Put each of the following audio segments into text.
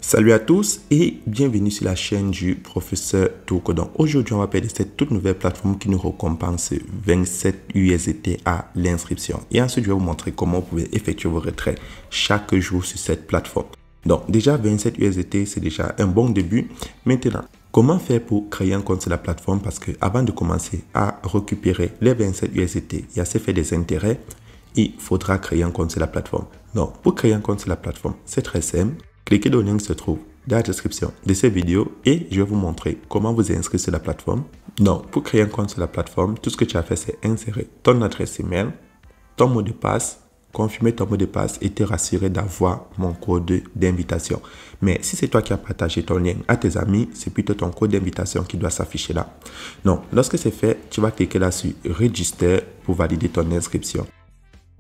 Salut à tous et bienvenue sur la chaîne du professeur Toko. Donc aujourd'hui, on va parler de cette toute nouvelle plateforme qui nous récompense 27 USDT à l'inscription. Et ensuite, je vais vous montrer comment vous pouvez effectuer vos retraits chaque jour sur cette plateforme. Donc déjà, 27 USDT, c'est déjà un bon début. Maintenant, comment faire pour créer un compte sur la plateforme? Parce que avant de commencer à récupérer les 27 USDT et à se faire des intérêts, il faudra créer un compte sur la plateforme. Donc pour créer un compte sur la plateforme, c'est très simple. Cliquez dans le lien qui se trouve dans la description de cette vidéo et je vais vous montrer comment vous inscrire sur la plateforme. Donc, pour créer un compte sur la plateforme, tout ce que tu as fait, c'est insérer ton adresse email, ton mot de passe, confirmer ton mot de passe et te rassurer d'avoir mon code d'invitation. Mais si c'est toi qui as partagé ton lien à tes amis, c'est plutôt ton code d'invitation qui doit s'afficher là. Donc, lorsque c'est fait, tu vas cliquer là sur Register pour valider ton inscription.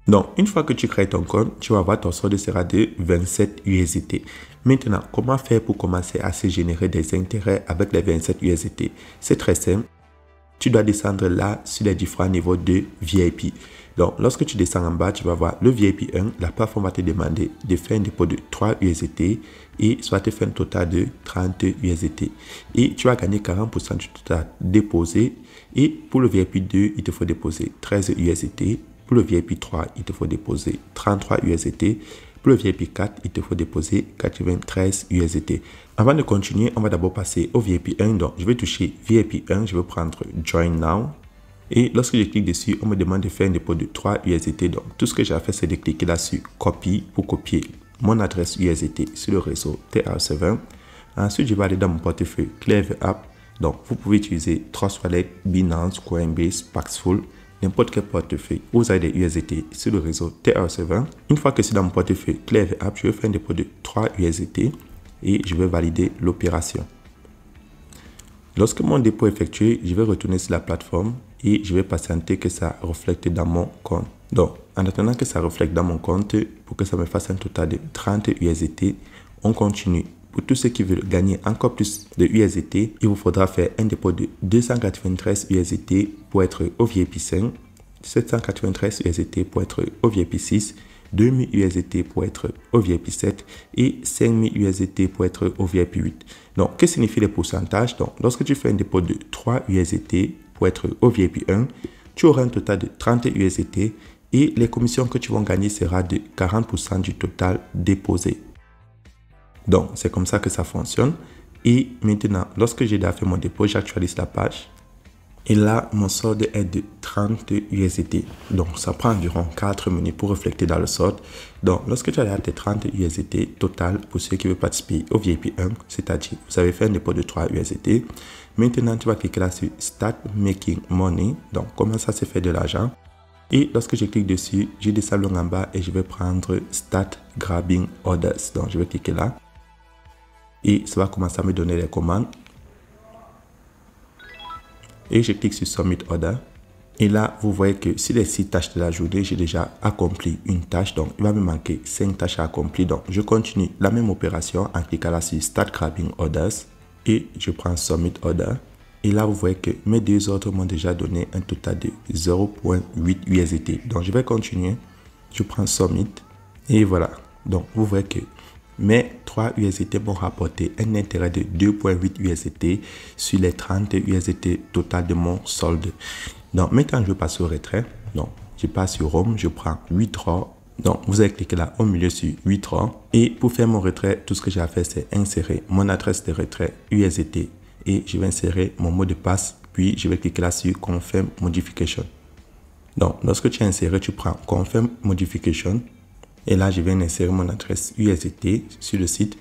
Donc, une fois que tu crées ton compte, tu vas voir ton solde sera de 27 USDT. Maintenant, comment faire pour commencer à se générer des intérêts avec les 27 USDT? C'est très simple. Tu dois descendre là sur les différents niveaux de VIP. Donc, lorsque tu descends en bas, tu vas voir le VIP 1. La plateforme va te demander de faire un dépôt de 3 USDT et soit te faire un total de 30 USDT. Et tu vas gagner 40% du total déposé. Et pour le VIP 2, il te faut déposer 13 USDT. Pour le VIP 3, il te faut déposer 33 USDT. Pour le VIP 4, il te faut déposer 93 USDT. Avant de continuer, on va d'abord passer au VIP 1. Donc, je vais toucher VIP 1. Je vais prendre Join Now. Et lorsque je clique dessus, on me demande de faire un dépôt de 3 USDT. Donc, tout ce que j'ai à faire, c'est de cliquer là sur Copy pour copier mon adresse USDT sur le réseau TR7. Ensuite, je vais aller dans mon portefeuille Clever App. Donc, vous pouvez utiliser Trustwallet, Binance, Coinbase, Paxful, n'importe quel portefeuille où vous avez des USDT sur le réseau TR7. Une fois que c'est dans mon portefeuille Clever App, je vais faire un dépôt de 3 USDT et je vais valider l'opération. Lorsque mon dépôt est effectué, je vais retourner sur la plateforme et je vais patienter que ça reflète dans mon compte. Donc, en attendant que ça reflète dans mon compte, pour que ça me fasse un total de 30 USDT, on continue. Pour tous ceux qui veulent gagner encore plus de USDT, il vous faudra faire un dépôt de 293 USDT pour être au VIP 5, 793 USDT pour être au VIP 6, 2000 USDT pour être au VIP 7 et 5000 USDT pour être au VIP 8. Donc, que signifient les pourcentages? Donc, lorsque tu fais un dépôt de 3 USDT pour être au VIP 1, tu auras un total de 30 USDT et les commissions que tu vas gagner sera de 40% du total déposé. Donc, c'est comme ça que ça fonctionne. Et maintenant, lorsque j'ai déjà fait mon dépôt, j'actualise la page. Et là, mon solde est de 30 USDT. Donc, ça prend environ 4 minutes pour refléter dans le solde. Donc, lorsque tu as tes 30 USDT total, pour ceux qui veulent participer au VIP 1, c'est-à-dire, vous avez fait un dépôt de 3 USDT. Maintenant, tu vas cliquer là sur Start Making Money. Donc, comment ça se fait de l'argent? Et lorsque je clique dessus, j'ai des salons en bas et je vais prendre Start Grabbing Orders. Donc, je vais cliquer là. Et ça va commencer à me donner les commandes. Et je clique sur Submit Order. Et là, vous voyez que sur les 6 tâches de la journée, j'ai déjà accompli une tâche. Donc, il va me manquer 5 tâches à accomplir. Donc, je continue la même opération en cliquant là sur Start Grabbing Orders. Et je prends Submit Order. Et là, vous voyez que mes deux autres m'ont déjà donné un total de 0,8 USDT. Donc, je vais continuer. Je prends Submit. Et voilà. Donc, vous voyez que mes 3 USDT m'ont rapporté un intérêt de 2,8 USDT sur les 30 USDT total de mon solde. Donc, maintenant, je passe au retrait. Donc, je passe sur Home, je prends Withdraw. Donc, vous allez cliquer là au milieu sur Withdraw. Et pour faire mon retrait, tout ce que j'ai à faire, c'est insérer mon adresse de retrait USDT. Et je vais insérer mon mot de passe. Puis, je vais cliquer là sur Confirm Modification. Donc, lorsque tu as inséré, tu prends Confirm Modification. Et là, je viens insérer mon adresse USDT sur le site.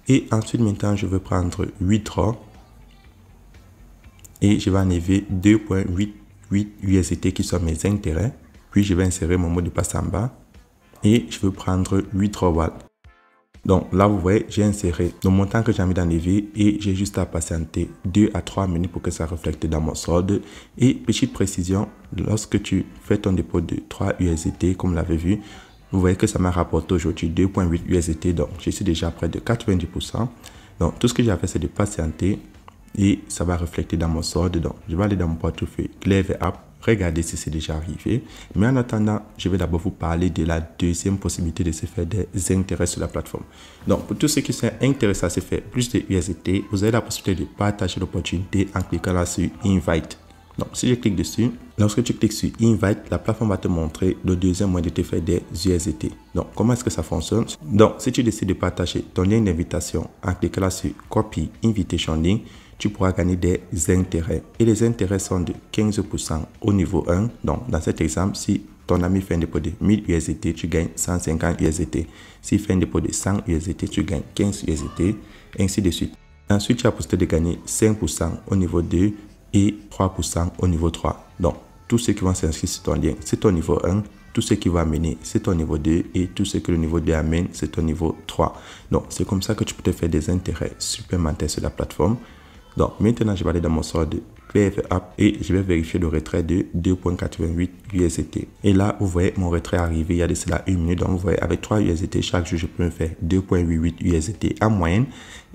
Et ensuite, maintenant, je vais prendre Withdraw. Et je vais enlever 2,88 USDT qui sont mes intérêts. Puis, je vais insérer mon mot de passe en bas. Et je vais prendre Withdrawal. Donc là, vous voyez, j'ai inséré le montant que j'ai envie d'enlever et j'ai juste à patienter 2 à 3 minutes pour que ça reflète dans mon solde. Et petite précision, lorsque tu fais ton dépôt de 3 USDT, comme vous l'avez vu, vous voyez que ça m'a rapporté aujourd'hui 2,8 USDT. Donc, je suis déjà près de 90%. Donc, tout ce que j'ai à faire, c'est de patienter et ça va refléter dans mon solde. Donc, je vais aller dans mon portefeuille Clever App, regardez si c'est déjà arrivé. Mais en attendant, je vais d'abord vous parler de la deuxième possibilité de se faire des intérêts sur la plateforme. Donc, pour tous ceux qui sont intéressés à se faire plus de USDT, vous avez la possibilité de partager l'opportunité en cliquant là sur Invite. Donc, si je clique dessus, lorsque tu cliques sur Invite, la plateforme va te montrer le deuxième moyen de te faire des USDT. Donc, comment est-ce que ça fonctionne? Donc, si tu décides de partager ton lien d'invitation en cliquant là sur Copy Invitation Link, tu pourras gagner des intérêts. Et les intérêts sont de 15% au niveau 1. Donc, dans cet exemple, si ton ami fait un dépôt de 1000 USDT, tu gagnes 150 USDT. S'il fait un dépôt de 100 USDT, tu gagnes 15 USDT, ainsi de suite. Ensuite, tu as possibilité de gagner 5% au niveau 2 et 3% au niveau 3. Donc, tous ceux qui vont s'inscrire sur ton lien, c'est ton niveau 1. Tout ce qui va amener, c'est ton niveau 2. Et tout ce que le niveau 2 amène, c'est ton niveau 3. Donc, c'est comme ça que tu peux te faire des intérêts supplémentaires sur la plateforme. Donc, maintenant, je vais aller dans mon sort de PF App et je vais vérifier le retrait de 2.88 USDT. Et là, vous voyez mon retrait arriver il y a de cela 1 minute. Donc, vous voyez, avec 3 USDT, chaque jour, je peux me faire 2.88 USDT en moyenne.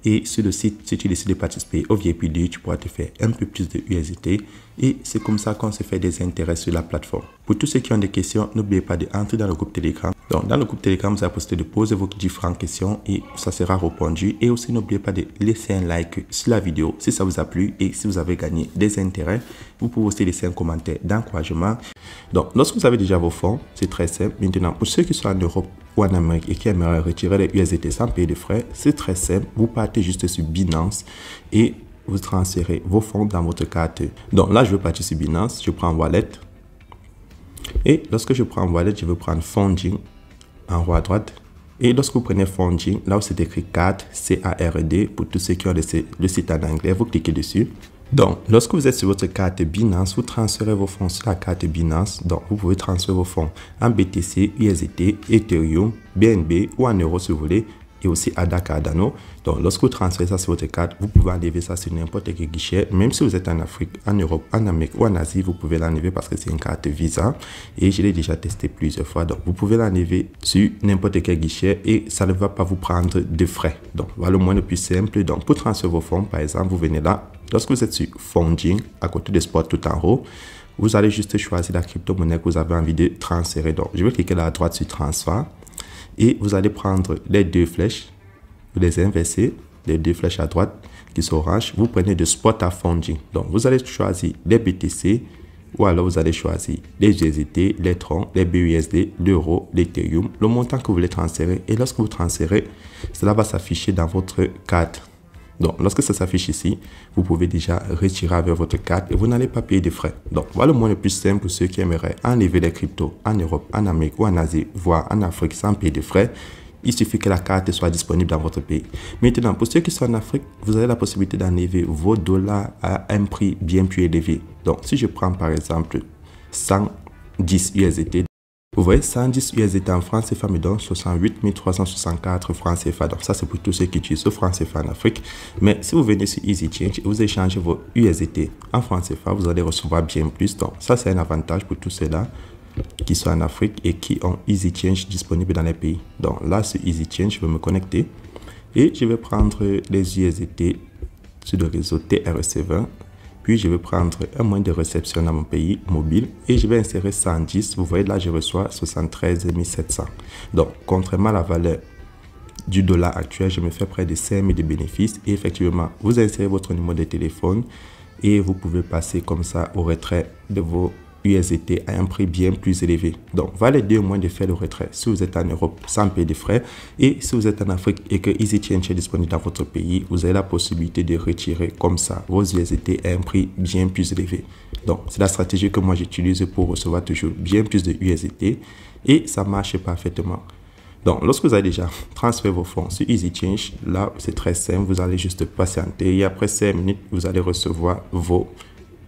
Et sur le site, si tu décides de participer au VIP 2, tu pourras te faire un peu plus de USDT. Et c'est comme ça qu'on se fait des intérêts sur la plateforme. Pour tous ceux qui ont des questions, n'oubliez pas d'entrer dans le groupe Telegram. Donc, dans le groupe Telegram, vous avez la possibilité de poser vos différentes questions et ça sera répondu. Et aussi, n'oubliez pas de laisser un like sur la vidéo si ça vous a plu et si vous avez gagné des intérêts. Vous pouvez aussi laisser un commentaire d'encouragement. Donc, lorsque vous avez déjà vos fonds, c'est très simple. Maintenant, pour ceux qui sont en Europe ou en Amérique et qui aimeraient retirer les USDT sans payer de frais, c'est très simple. Vous partez juste sur Binance et vous transférez vos fonds dans votre carte. Donc là, je vais partir sur Binance. Je prends Wallet. Et lorsque je prends Wallet, je vais prendre Funding en haut à droite. Et lorsque vous prenez Funding, là où c'est écrit carte, C-A-R-D, pour tous ceux qui ont le site en anglais, vous cliquez dessus. Donc, lorsque vous êtes sur votre carte Binance, vous transférez vos fonds sur la carte Binance. Donc, vous pouvez transférer vos fonds en BTC, USDT, Ethereum, BNB ou en euros si vous voulez. Et aussi ADA Cardano. Donc, lorsque vous transférez ça sur votre carte, vous pouvez enlever ça sur n'importe quel guichet. Même si vous êtes en Afrique, en Europe, en Amérique ou en Asie, vous pouvez l'enlever parce que c'est une carte Visa. Et je l'ai déjà testé plusieurs fois. Donc, vous pouvez l'enlever sur n'importe quel guichet et ça ne va pas vous prendre de frais. Donc, voilà le moyen le plus simple. Donc, pour transférer vos fonds, par exemple, vous venez là. Lorsque vous êtes sur Funding, à côté de Spot tout en haut, vous allez juste choisir la crypto-monnaie que vous avez envie de transférer. Donc, je vais cliquer là à droite sur Transfert. Et vous allez prendre les deux flèches, vous les inversez, les deux flèches à droite qui sont orange, vous prenez de Spot à Funding. Donc, vous allez choisir les BTC ou alors vous allez choisir les USDT, les Tron, les BUSD, l'euro, l'Ethereum, le montant que vous voulez transférer. Et lorsque vous transférez, cela va s'afficher dans votre carte. Donc, lorsque ça s'affiche ici, vous pouvez déjà retirer avec votre carte et vous n'allez pas payer de frais. Donc, voilà le moyen le plus simple pour ceux qui aimeraient enlever les cryptos en Europe, en Amérique ou en Asie, voire en Afrique sans payer de frais. Il suffit que la carte soit disponible dans votre pays. Maintenant, pour ceux qui sont en Afrique, vous avez la possibilité d'enlever vos dollars à un prix bien plus élevé. Donc, si je prends par exemple 110 USDT, vous voyez, 110 USDT en francs CFA me donne 68 364 francs CFA. Donc, ça, c'est pour tous ceux qui utilisent ce franc CFA en Afrique. Mais si vous venez sur Easy Change et vous échangez vos USDT en franc CFA, vous allez recevoir bien plus. Donc, ça, c'est un avantage pour tous ceux-là qui sont en Afrique et qui ont Easy Change disponible dans les pays. Donc, là, sur Easy Change, je vais me connecter et je vais prendre les USDT sur le réseau TRC20. Puis, je vais prendre un moyen de réception dans mon pays mobile et je vais insérer 110. Vous voyez, là, je reçois 73 700. Donc, contrairement à la valeur du dollar actuel, je me fais près de 5 000 de bénéfices. Et effectivement, vous insérez votre numéro de téléphone et vous pouvez passer comme ça au retrait de vos USDT à un prix bien plus élevé. Donc, voilà les deux moyens de faire le retrait. Si vous êtes en Europe sans payer de frais et si vous êtes en Afrique et que Easy Change est disponible dans votre pays, vous avez la possibilité de retirer comme ça vos USDT à un prix bien plus élevé. Donc, c'est la stratégie que moi j'utilise pour recevoir toujours bien plus de USDT et ça marche parfaitement. Donc, lorsque vous avez déjà transféré vos fonds sur Easy Change, là, c'est très simple. Vous allez juste patienter et après 5 minutes, vous allez recevoir vos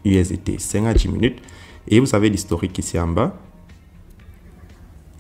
USDT. 5 à 10 minutes. Et vous avez l'historique ici en bas.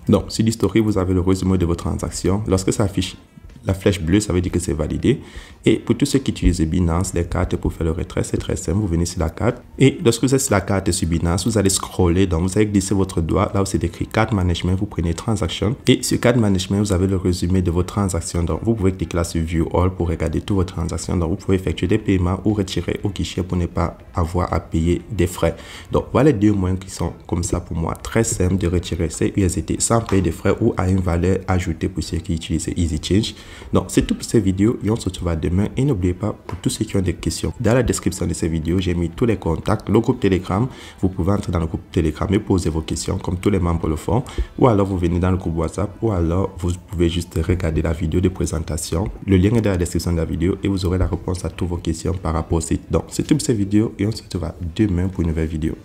Donc, sur l'historique, vous avez le résumé de vos transactions. Lorsque ça affiche la flèche bleue, ça veut dire que c'est validé. Et pour tous ceux qui utilisent Binance, les cartes pour faire le retrait, c'est très simple. Vous venez sur la carte et lorsque vous êtes sur la carte sur Binance, vous allez scroller. Donc, vous allez glisser votre doigt là où c'est écrit Card Management. Vous prenez Transaction et sur Card Management, vous avez le résumé de vos transactions. Donc, vous pouvez cliquer là sur View All pour regarder toutes vos transactions. Donc, vous pouvez effectuer des paiements ou retirer au guichet pour ne pas avoir à payer des frais. Donc, voilà les deux moyens qui sont comme ça pour moi très simple de retirer ces USDT sans payer des frais ou à une valeur ajoutée pour ceux qui utilisent Easy Change. Donc, c'est tout pour cette vidéo et on se retrouve demain. Et n'oubliez pas, pour tous ceux qui ont des questions, dans la description de cette vidéo, j'ai mis tous les contacts, le groupe Telegram. Vous pouvez entrer dans le groupe Telegram et poser vos questions comme tous les membres le font. Ou alors, vous venez dans le groupe WhatsApp ou alors, vous pouvez juste regarder la vidéo de présentation. Le lien est dans la description de la vidéo et vous aurez la réponse à toutes vos questions par rapport au site. Donc, c'est tout pour cette vidéo et on se retrouve demain pour une nouvelle vidéo.